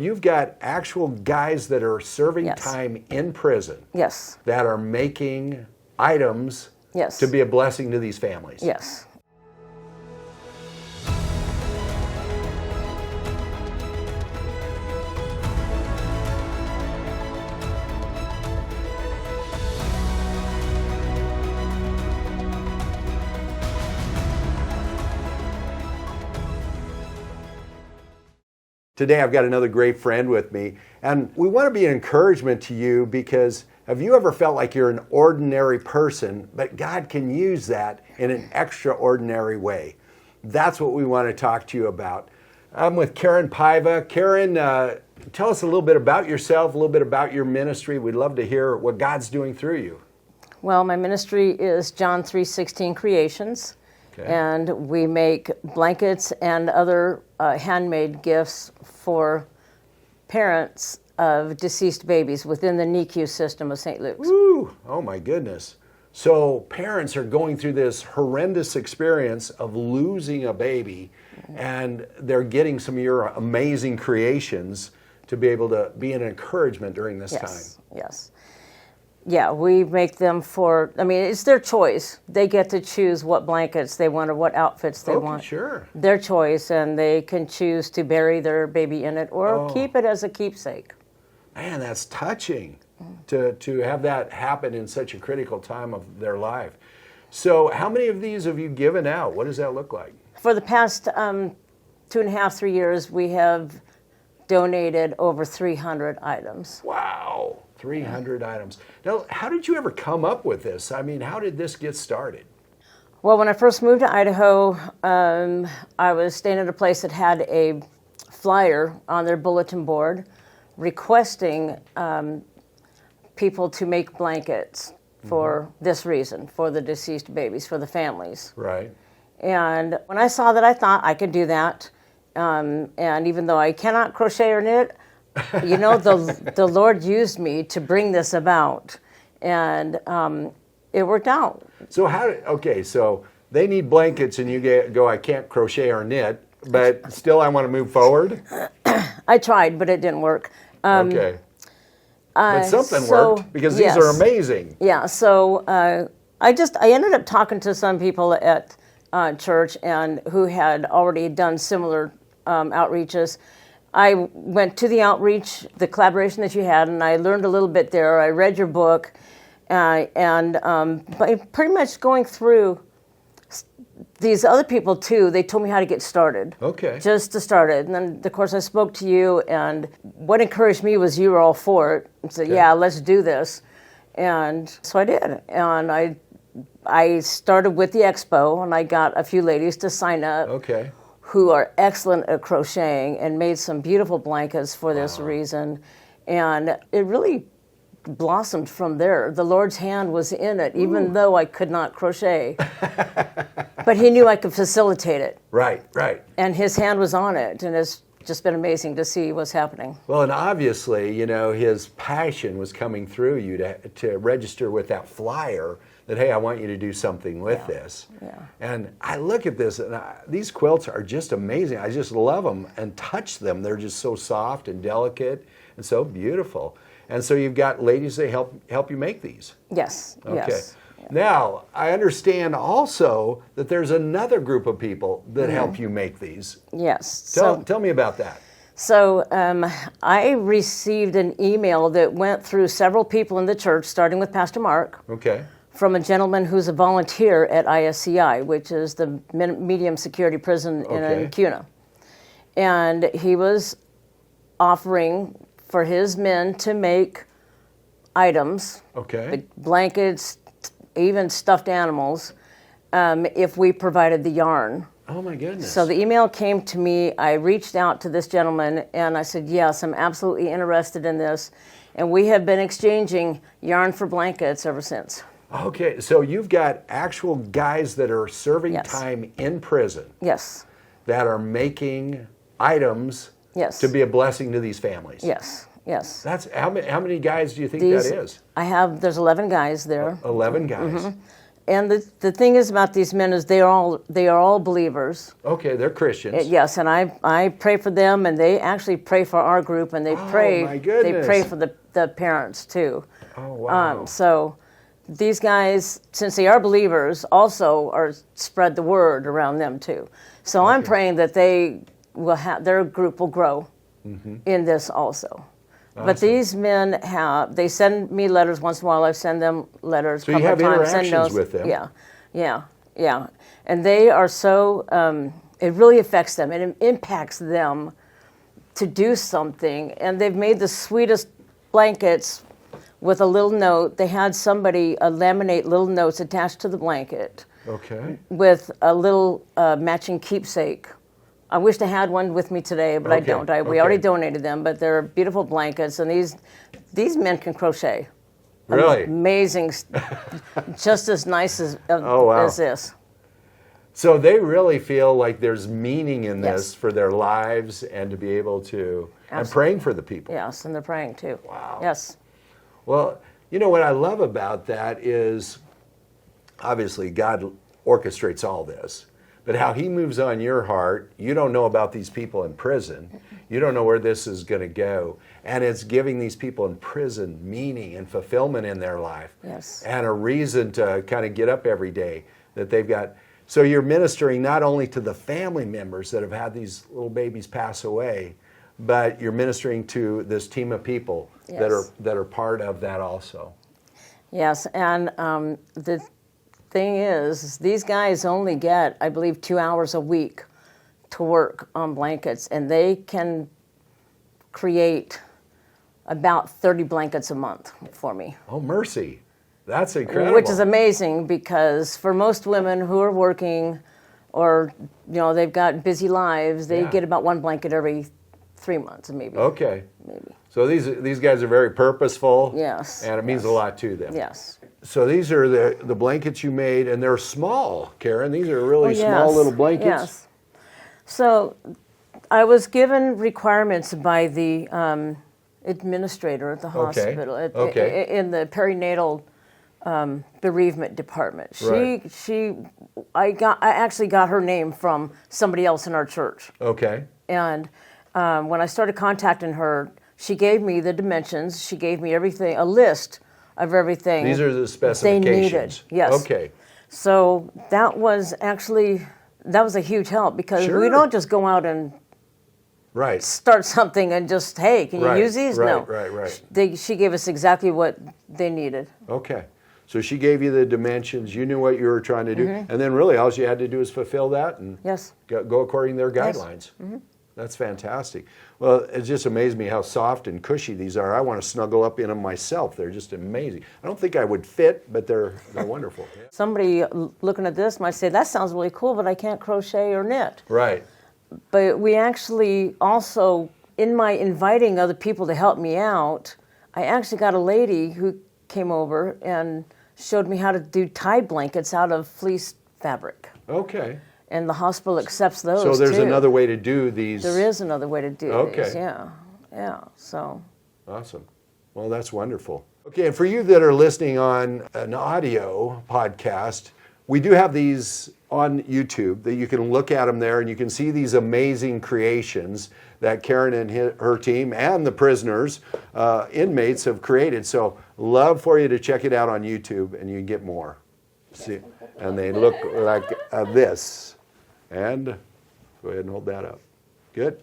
You've got actual guys that are serving Yes. time in prison Yes. that are making items Yes. to be a blessing to these families. Yes. Today I've got another great friend with me, and we want to be an encouragement to you because have you ever felt like you're an ordinary person, but God can use that in an extraordinary way? That's what we want to talk to you about. I'm with Karyne Paiva. Karyne, tell us a little bit about yourself, a little bit about your ministry. We'd love to hear what God's doing through you. Well, my ministry is John 3:16 Creations, and we make blankets and other handmade gifts for parents of deceased babies within the NICU system of St. Luke's. Woo! Oh my goodness. So parents are going through this horrendous experience of losing a baby, and they're getting some of your amazing creations to be able to be an encouragement during this time. Yes. Yeah, we make them for, it's their choice. They get to choose what blankets they want or what outfits they want. Sure. Their choice, and they can choose to bury their baby in it or keep it as a keepsake. Man, that's touching to have that happen in such a critical time of their life. So how many of these have you given out? What does that look like? For the past 2.5, 3 years, we have donated over 300 items. Wow, 300 items. Now, how did you ever come up with this? I mean, how did this get started? Well, when I first moved to Idaho, I was staying at a place that had a flyer on their bulletin board requesting people to make blankets for this reason, for the deceased babies, for the families. Right. And when I saw that, I thought I could do that. And even though I cannot crochet or knit, the Lord used me to bring this about. And it worked out. So so they need blankets and you go, I can't crochet or knit, but still I want to move forward? I tried, but it didn't work. Okay. But something worked because these are amazing. Yeah, so I ended up talking to some people at church and who had already done similar outreaches. I went to the outreach, the collaboration that you had, and I learned a little bit there. I read your book, and by pretty much going through these other people too, they told me how to get started. Okay. Just to start it. And then, of course, I spoke to you, and what encouraged me was you were all for it. And said, yeah, let's do this. And so I did. And I started with the expo, and I got a few ladies to sign up. Okay. Who are excellent at crocheting and made some beautiful blankets for this reason. And it really blossomed from there. The Lord's hand was in it, even though I could not crochet. But he knew I could facilitate it. Right. And his hand was on it, and it's just been amazing to see what's happening. Well, and obviously, his passion was coming through you to register with that flyer that, hey, I want you to do something with this. Yeah. And I look at this, and these quilts are just amazing. I just love them and touch them. They're just so soft and delicate and so beautiful. And so you've got ladies that help you make these. Yes. Okay. Yes. Now, I understand also that there's another group of people that help you make these. Yes. Tell me about that. So I received an email that went through several people in the church, starting with Pastor Mark. Okay. From a gentleman who's a volunteer at ISCI, which is the medium security prison in Kuna. And he was offering for his men to make items, blankets, even stuffed animals, if we provided the yarn. Oh my goodness. So the email came to me, I reached out to this gentleman, and I said, yes, I'm absolutely interested in this. And we have been exchanging yarn for blankets ever since. Okay, so you've got actual guys that are serving time in prison. Yes. That are making items to be a blessing to these families. Yes. That's how many guys do you think that is? There's 11 guys there. 11 guys. And the thing is about these men is they are all believers. Okay, they're Christians. Yes, and I pray for them, and they actually pray for our group, and they pray. My goodness. They pray for the parents too. Oh, wow. So these guys, since they are believers, also are spread the word around them too. So I'm praying that they will their group will grow in this also. Awesome. But these men they send me letters once in a while. I send them letters. So you have interactions with them. Yeah. And they are so, it really affects them. It impacts them to do something. And they've made the sweetest blankets with a little note. They had somebody laminate little notes attached to the blanket. Okay. With a little matching keepsake. I wish I had one with me today, but I don't. We already donated them, but they're beautiful blankets, and these men can crochet. Really? Amazing. Just as nice as this. So they really feel like there's meaning in this for their lives and to be able to, and praying for the people. Yes, and they're praying too. Wow. Yes. Well, you know what I love about that is, obviously God orchestrates all this. But how he moves on your heart, you don't know about these people in prison. You don't know where this is going to go. And it's giving these people in prison meaning and fulfillment in their life. Yes. And a reason to kind of get up every day that they've got. So you're ministering not only to the family members that have had these little babies pass away, but you're ministering to this team of people that are part of that also. Yes, and the thing is, these guys only get, I believe, 2 hours a week to work on blankets, and they can create about 30 blankets a month for me. Oh, mercy. That's incredible. Which is amazing, because for most women who are working or, they've got busy lives, they get about one blanket every 3 months, maybe. Okay. Maybe. So these guys are very purposeful. Yes. And it means a lot to them. Yes. So these are the blankets you made, and they're small, Karyne. These are really small little blankets. Yes. So I was given requirements by the administrator at the hospital in the perinatal bereavement department. I actually got her name from somebody else in our church. Okay. And when I started contacting her, she gave me the dimensions. She gave me everything, a list of everything. These are the specifications. They needed. Yes. Okay. So that was a huge help, because we don't just go out and start something and just, hey, can you use these? No. Right. She gave us exactly what they needed. Okay. So she gave you the dimensions. You knew what you were trying to do. And then really all you had to do is fulfill that and go according to their guidelines. Yes. That's fantastic. Well, it just amazed me how soft and cushy these are. I want to snuggle up in them myself. They're just amazing. I don't think I would fit, but they're wonderful. Somebody looking at this might say, that sounds really cool, but I can't crochet or knit. Right. But we actually also, in my inviting other people to help me out, I actually got a lady who came over and showed me how to do tie blankets out of fleece fabric. Okay. And the hospital accepts those, so there's another way to do these. There is another way to do these, yeah, so. Awesome. Well, that's wonderful. Okay, and for you that are listening on an audio podcast, we do have these on YouTube that you can look at them there, and you can see these amazing creations that Karyne and her team and the prisoners, inmates have created. So love for you to check it out on YouTube, and you can get more. See, and they look like this. And go ahead and hold that up. Good.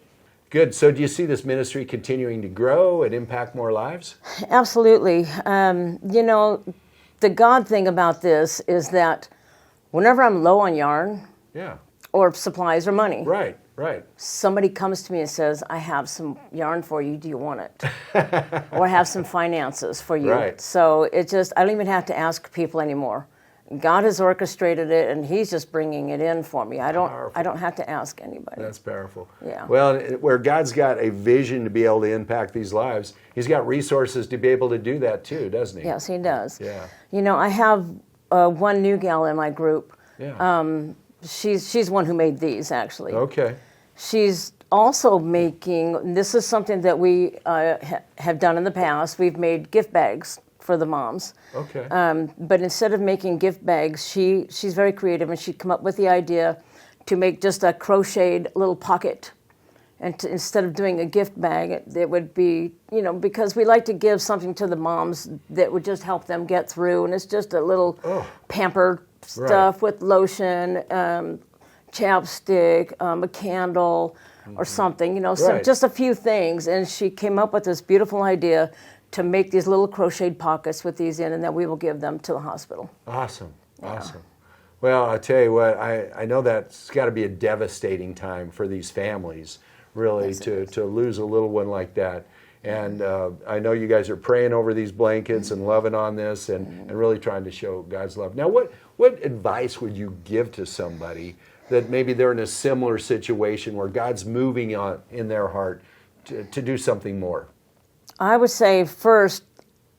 Good. So do you see this ministry continuing to grow and impact more lives? Absolutely. The God thing about this is that whenever I'm low on yarn or supplies or money, right. somebody comes to me and says, I have some yarn for you. Do you want it? Or I have some finances for you. Right. So I don't even have to ask people anymore. God has orchestrated it, and He's just bringing it in for me. I don't have to ask anybody. That's powerful. Yeah. Well, where God's got a vision to be able to impact these lives, He's got resources to be able to do that too, doesn't He? Yes, He does. Yeah. I have one new gal in my group. Yeah. She's one who made these, actually. Okay. She's also making, this is something that we have done in the past, we've made gift bags for the moms. Okay. But instead of making gift bags, she's very creative, and she'd come up with the idea to make just a crocheted little pocket. And instead of doing a gift bag, it would be, because we like to give something to the moms that would just help them get through. And it's just a little pampered stuff with lotion, chapstick, a candle, or something, so just a few things. And she came up with this beautiful idea to make these little crocheted pockets with these in, and then we will give them to the hospital. Awesome. Well, I'll tell you what, I know that's got to be a devastating time for these families, really, to lose a little one like that. And I know you guys are praying over these blankets and loving on this and really trying to show God's love. Now, what advice would you give to somebody that maybe they're in a similar situation where God's moving on in their heart to do something more? I would say first,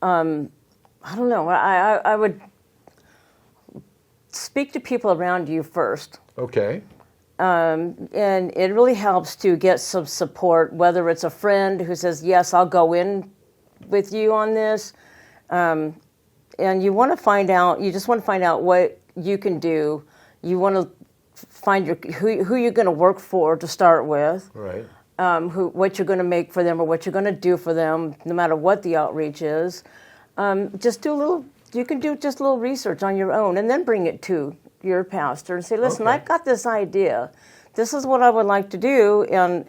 I don't know, I would speak to people around you first. Okay. And it really helps to get some support, whether it's a friend who says, yes, I'll go in with you on this. And you want to find out, you just want to find out what you can do. You want to find who you're going to work for to start with. Right. What you're going to make for them or what you're going to do for them, no matter what the outreach is. You can do just a little research on your own and then bring it to your pastor and say, listen, I've got this idea. This is what I would like to do. And,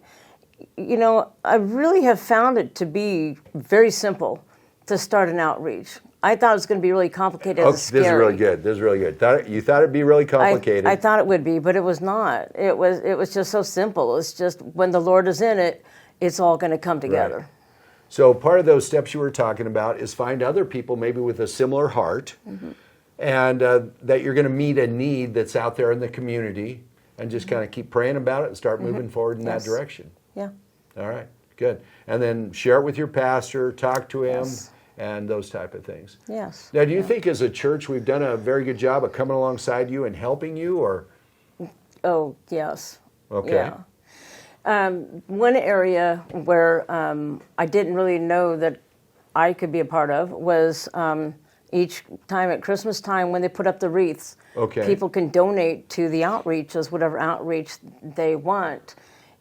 I really have found it to be very simple to start an outreach. I thought it was going to be really complicated and scary. This is really good. You thought it'd be really complicated. I thought it would be, but it was not. It was just so simple. It's just when the Lord is in it, it's all going to come together. Right. So part of those steps you were talking about is find other people maybe with a similar heart, and that you're going to meet a need that's out there in the community, and just kind of keep praying about it and start moving forward in that direction. Yeah. All right, good. And then share it with your pastor, talk to him, and those type of things. Yes. Now, do you think as a church we've done a very good job of coming alongside you and helping you, or? Oh, yes. Okay. Yeah. One area where I didn't really know that I could be a part of was each time at Christmas time when they put up the wreaths. Okay. People can donate to the outreaches, whatever outreach they want.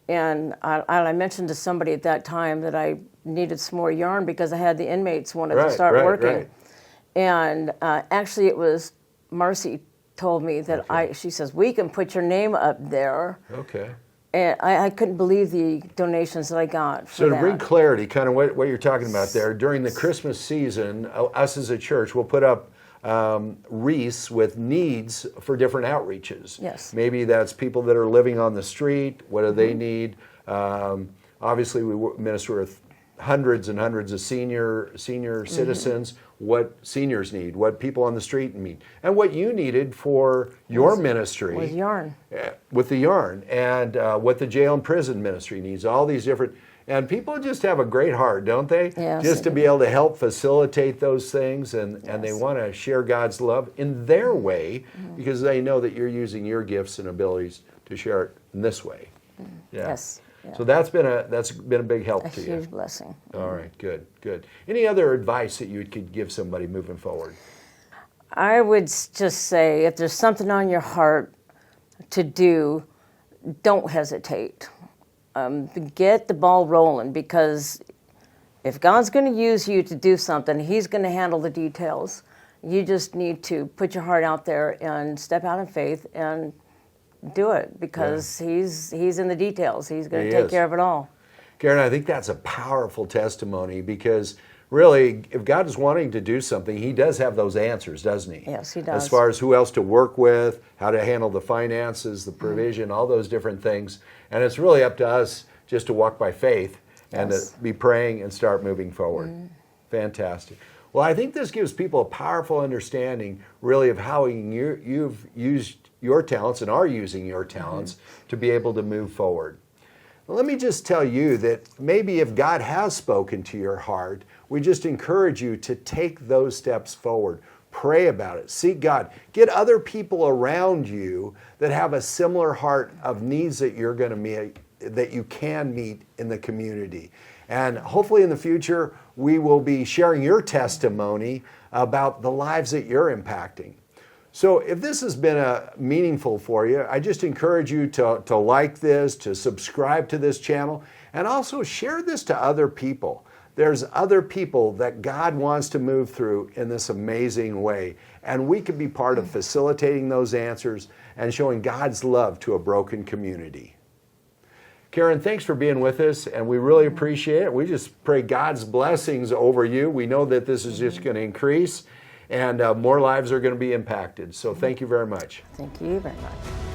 And I mentioned to somebody at that time that I needed some more yarn because I had the inmates wanted to start working. Right. And actually it was Marcy told me that she says, we can put your name up there. Okay. And I couldn't believe the donations that I got for So to that. bring clarity, kind of what you're talking about there, during the Christmas season, us as a church will put up wreaths with needs for different outreaches. Yes. Maybe that's people that are living on the street. What do they need? Obviously, we minister with hundreds and hundreds of senior citizens. What seniors need, what people on the street need, and what you needed for your ministry with yarn. With the yarn, and what the jail and prison ministry needs. All these different, and people just have a great heart, don't they? Yes, just to be able to help facilitate those things, and they want to share God's love in their way because they know that you're using your gifts and abilities to share it in this way. Yeah. Yes. Yeah. So that's been a big help to you. A huge blessing. All right, good. Any other advice that you could give somebody moving forward? I would just say if there's something on your heart to do, don't hesitate. Get the ball rolling, because if God's going to use you to do something, He's going to handle the details. You just need to put your heart out there and step out in faith and do it, because He's in the details. He's going to take care of it all. Karyne, I think that's a powerful testimony, because really, if God is wanting to do something, He does have those answers, doesn't He? Yes, He does. As far as who else to work with, how to handle the finances, the provision, all those different things. And it's really up to us just to walk by faith and to be praying and start moving forward. Fantastic. Well, I think this gives people a powerful understanding, really, of how you've used your talents and are using your talents to be able to move forward. Let me just tell you that maybe if God has spoken to your heart, we just encourage you to take those steps forward. Pray about it. Seek God. Get other people around you that have a similar heart of needs that you're going to meet, that you can meet in the community. And hopefully in the future, we will be sharing your testimony about the lives that you're impacting. So if this has been meaningful for you, I just encourage you to like this, to subscribe to this channel, and also share this to other people. There's other people that God wants to move through in this amazing way, and we can be part of facilitating those answers and showing God's love to a broken community. Karyne, thanks for being with us, and we really appreciate it. We just pray God's blessings over you. We know that this is just going to increase, and more lives are going to be impacted. So thank you very much. Thank you very much.